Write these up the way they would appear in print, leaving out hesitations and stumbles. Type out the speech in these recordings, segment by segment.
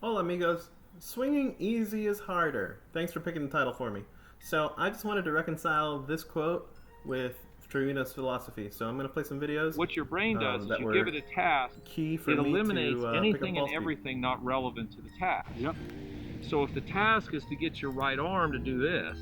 Hola amigos, swinging easy is harder. Thanks for picking the title for me. So I just wanted to reconcile this quote with Trevino's philosophy. So I'm going to play some videos. What your brain does is that you were give it a task, key for it me eliminates to pick up anything ball and speed. everything not relevant to the task. Yep. So if the task is to get your right arm to do this,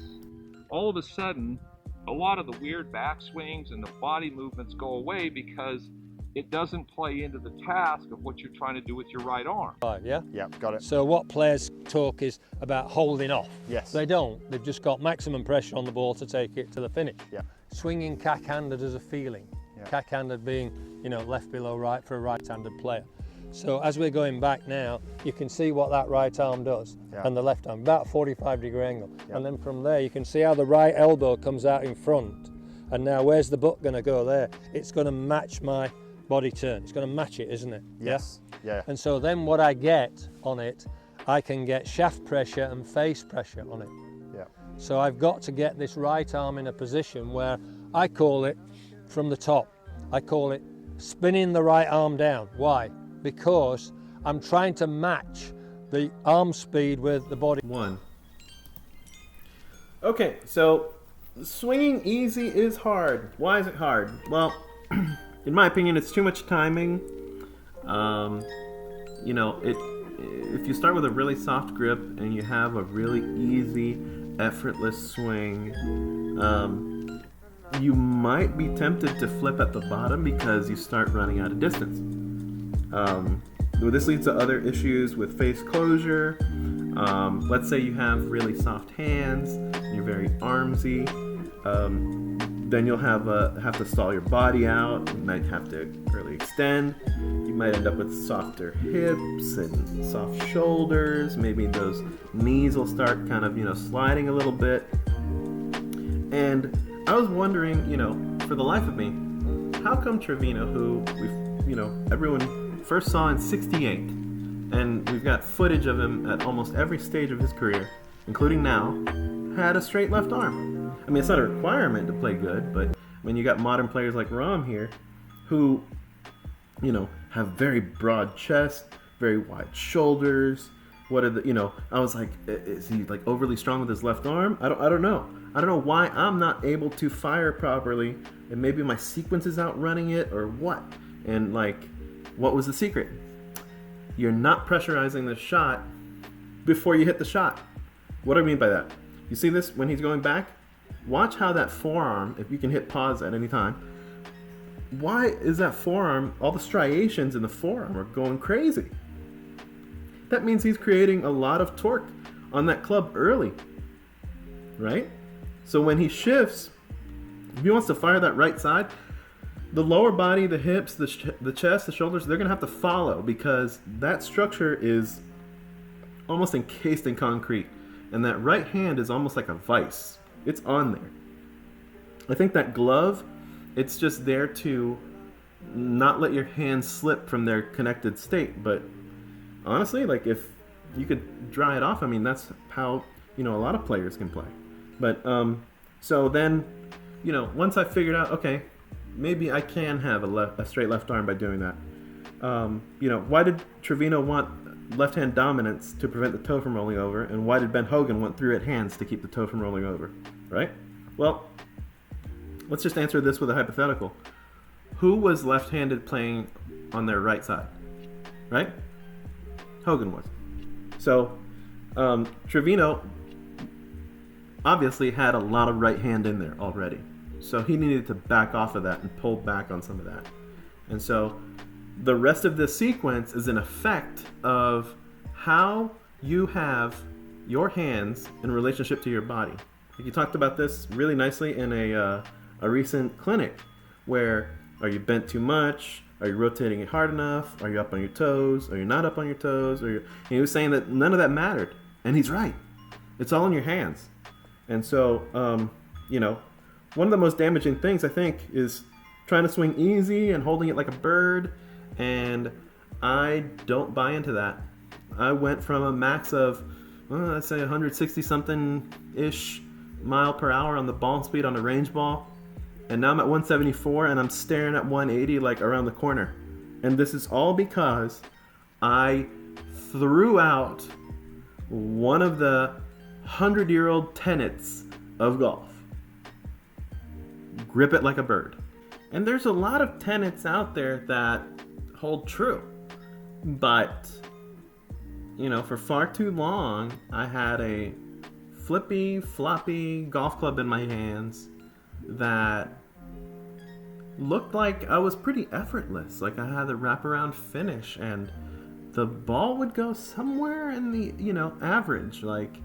all of a sudden, a lot of the weird backswings and the body movements go away because it doesn't play into the task of what you're trying to do with your right arm. Yeah? Yeah, got it. So what players talk is about holding off. Yes. They don't. They've just got maximum pressure on the ball to take it to the finish. Yeah. Swinging cack-handed as a feeling. Yeah. Cack-handed being, left below right for a right-handed player. So as we're going back now, you can see what that right arm does, Yeah. and the left arm, about 45-degree angle. Yeah. And then from there, you can see how the right elbow comes out in front. And now where's the butt going to go there? It's going to match my body turn. It's going to match it, isn't it? Yes. Yeah. And so then what I get on it, I can get shaft pressure and face pressure on it. Yeah. So I've got to get this right arm in a position where I call it from the top. I call it spinning the right arm down. Why? Because I'm trying to match the arm speed with the body. One. Okay, so swinging easy is hard. Why is it hard? Well, in my opinion, it's too much timing. If you start with a really soft grip and you have a really easy, effortless swing, you might be tempted to flip at the bottom because you start running out of distance. This leads to other issues with face closure. Let's say you have really soft hands, you're very armsy. Then you'll have to stall your body out. You might have to really extend. You might end up with softer hips and soft shoulders. Maybe those knees will start kind of sliding a little bit. And I was wondering, for the life of me, how come Trevino, who everyone first saw in '68, and we've got footage of him at almost every stage of his career, including now, had a straight left arm? I mean, it's not a requirement to play good, but when you got modern players like Rahm here, who, have very broad chest, very wide shoulders. What are the, I was like, is he like overly strong with his left arm? I don't know. I don't know why I'm not able to fire properly, and maybe my sequence is outrunning it or what. And what was the secret? You're not pressurizing the shot before you hit the shot. What do I mean by that? You see this when he's going back? Watch how that forearm, if you can hit pause at any time, why is that forearm, all the striations in the forearm are going crazy? That means he's creating a lot of torque on that club early, right? So when he shifts, if he wants to fire that right side, the lower body, the hips, the chest, the shoulders, they're going to have to follow because that structure is almost encased in concrete. And that right hand is almost like a vice. It's on there. I think that glove, it's just there to not let your hands slip from their connected state. But honestly, if you could dry it off, I mean, that's how, a lot of players can play. But so then, once I figured out, okay, maybe I can have a straight left arm by doing that. Why did Trevino want left-hand dominance to prevent the toe from rolling over, and why did Ben Hogan want three-right hands to keep the toe from rolling over, right? Well, let's just answer this with a hypothetical. Who was left-handed playing on their right side, right? Hogan was. So Trevino obviously had a lot of right hand in there already. So he needed to back off of that and pull back on some of that. And so the rest of this sequence is an effect of how you have your hands in relationship to your body. You talked about this really nicely in a recent clinic where are you bent too much? Are you rotating it hard enough? Are you up on your toes? Are you not up on your toes? And he was saying that none of that mattered. And he's right. It's all in your hands. And so, one of the most damaging things I think is trying to swing easy and holding it like a bird. And I don't buy into that. I went from a max of, let's say 160 something ish mile per hour on the ball speed on a range ball. And now I'm at 174 and I'm staring at 180 around the corner. And this is all because I threw out one of the 100-year-old tenets of golf. Grip it like a bird. And there's a lot of tenets out there that hold true. But, for far too long, I had a flippy, floppy golf club in my hands that looked like I was pretty effortless. Like I had a wraparound finish and the ball would go somewhere in the, average. Like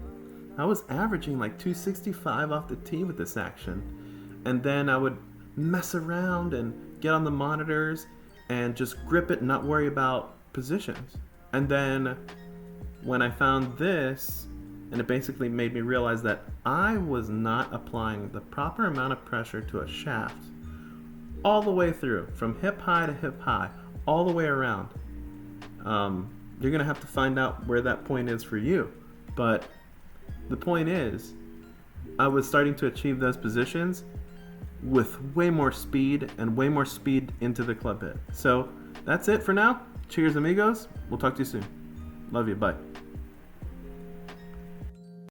I was averaging like 265 off the tee with this action. And then I would mess around and get on the monitors and just grip it and not worry about positions. And then when I found this, and it basically made me realize that I was not applying the proper amount of pressure to a shaft all the way through, from hip high to hip high, all the way around. You're going to have to find out where that point is for you. But the point is, I was starting to achieve those positions with way more speed and way more speed into the club head. So that's it for now. Cheers, amigos. We'll talk to you soon. Love you. Bye.